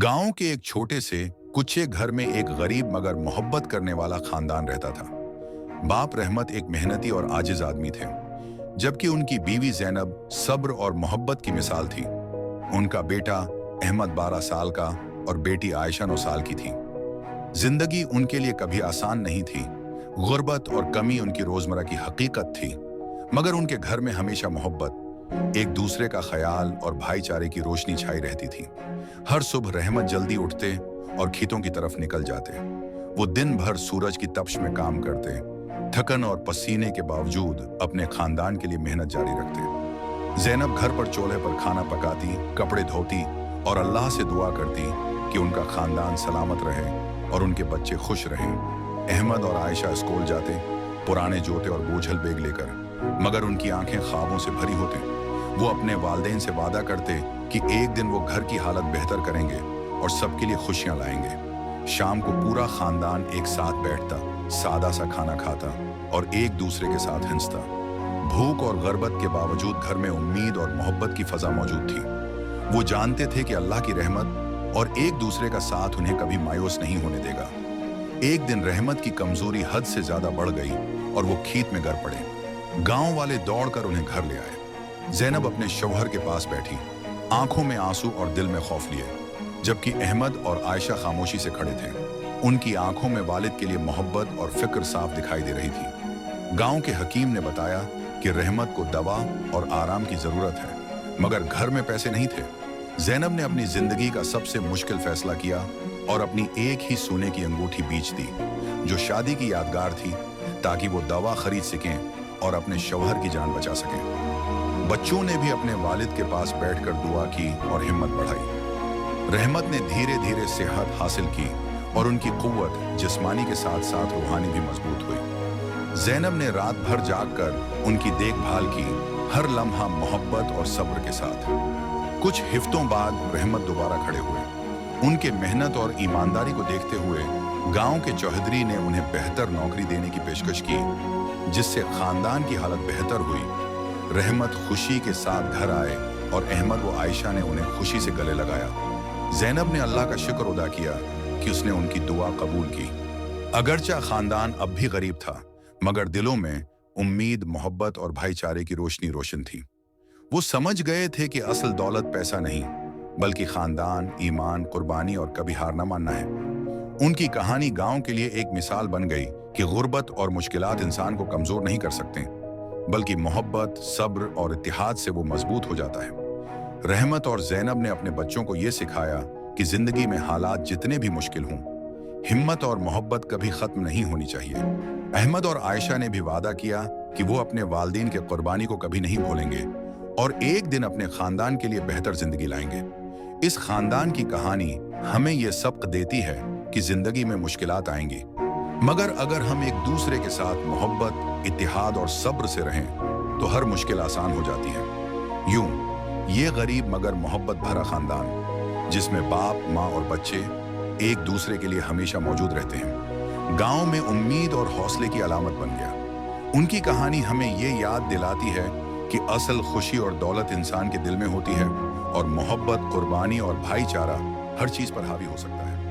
गांव के एक छोटे से कुच्चे घर में एक गरीब मगर मोहब्बत करने वाला खानदान रहता था। बाप रहमत एक मेहनती और आजिज आदमी थे, जबकि उनकी बीवी जैनब सब्र और मोहब्बत की मिसाल थी। उनका बेटा अहमद 12 साल का और बेटी आयशा 9 साल की थी। जिंदगी उनके लिए कभी आसान नहीं थी। गुर्बत और कमी उनकी रोजमर्रा की हकीकत थी, मगर उनके घर में हमेशा मोहब्बत, एक दूसरे का ख्याल और भाईचारे की रोशनी छाई रहती थी। हर सुबह रहमत जल्दी उठते और खेतों की तरफ निकल जाते। वो दिन भर सूरज की तपिश में काम करते, थकन और पसीने के बावजूद अपने खानदान के लिए मेहनत जारी रखते। जैनब घर पर चूल्हे पर खाना पकाती, कपड़े धोती और अल्लाह से दुआ करती कि उनका खानदान सलामत रहे और उनके बच्चे खुश रहें। अहमद और आयशा स्कूल जाते, पुराने जूते और बोझल बैग लेकर, मगर उनकी आंखें ख्वाबों से भरी होती। वो अपने वालिदैन से वादा करते कि एक दिन वो घर की हालत बेहतर करेंगे और सबके लिए खुशियां लाएंगे। शाम को पूरा खानदान एक साथ बैठता, सादा सा खाना खाता और एक दूसरे के साथ हंसता। भूख और गुर्बत के बावजूद घर में उम्मीद और मोहब्बत की फजा मौजूद थी। वो जानते थे कि अल्लाह की रहमत और एक दूसरे का साथ उन्हें कभी मायूस नहीं होने देगा। एक दिन रहमत की कमजोरी हद से ज्यादा बढ़ गई और वो खेत में गिर पड़े। गांव वाले दौड़कर उन्हें घर ले आए। जैनब अपने शौहर के पास बैठी, आंखों में आंसू और दिल में खौफ लिए, जबकि अहमद और आयशा खामोशी से खड़े थे। उनकी आंखों में वालिद के लिए मोहब्बत और फिक्र साफ दिखाई दे रही थी। गांव के हकीम ने बताया कि रहमत को दवा और आराम की जरूरत है, मगर घर में पैसे नहीं थे। जैनब ने अपनी जिंदगी का सबसे मुश्किल फैसला किया और अपनी एक ही सोने की अंगूठी बेच दी, जो शादी की यादगार थी, ताकि वो दवा खरीद सकें और अपने शौहर की जान बचा सकें। बच्चों ने भी अपने वालिद के पास बैठकर दुआ की और हिम्मत बढ़ाई। रहमत ने धीरे धीरे सेहत हासिल की और उनकी कुव्वत जिस्मानी के साथ साथ रूहानी भी मजबूत हुई। जैनब ने रात भर जागकर उनकी देखभाल की, हर लम्हा मोहब्बत और सब्र के साथ। कुछ हिफ्तों बाद रहमत दोबारा खड़े हुए। उनके मेहनत और ईमानदारी को देखते हुए गांव के चौधरी ने उन्हें बेहतर नौकरी देने की पेशकश की, जिससे खानदान की हालत बेहतर हुई। रहमत खुशी के साथ घर आए और अहमद व आयशा ने उन्हें खुशी से गले लगाया। जैनब ने अल्लाह का शुक्र अदा किया कि उसने उनकी दुआ कबूल की। अगरचा खानदान अब भी गरीब था, मगर दिलों में उम्मीद, मोहब्बत और भाईचारे की रोशनी रोशन थी। वो समझ गए थे कि असल दौलत पैसा नहीं, बल्कि खानदान, ईमान, कुर्बानी और कभी हार न मानना है। उनकी कहानी गांव के लिए एक मिसाल बन गई कि गुर्बत और मुश्किलात इंसान को कमजोर नहीं कर सकते, बल्कि मोहब्बत, सब्र और इत्तेहाद से वो मजबूत हो जाता है। रहमत और जैनब ने अपने बच्चों को ये सिखाया कि जिंदगी में हालात जितने भी मुश्किल हों, हिम्मत और मोहब्बत कभी खत्म नहीं होनी चाहिए। अहमद और आयशा ने भी वादा किया कि वो अपने वालिदैन के कुर्बानी को कभी नहीं भूलेंगे और एक दिन अपने खानदान के लिए बेहतर जिंदगी लाएंगे। इस खानदान की कहानी हमें ये सबक देती है कि जिंदगी में मुश्किलात आएंगी, मगर अगर हम एक दूसरे के साथ मोहब्बत, इत्तेहाद और सब्र से रहें तो हर मुश्किल आसान हो जाती है। यूं ये गरीब मगर मोहब्बत भरा खानदान, जिसमें बाप, माँ और बच्चे एक दूसरे के लिए हमेशा मौजूद रहते हैं, गांव में उम्मीद और हौसले की अलामत बन गया। उनकी कहानी हमें ये याद दिलाती है कि असल खुशी और दौलत इंसान के दिल में होती है और मोहब्बत, कुर्बानी और भाईचारा हर चीज पर हावी हो सकता है।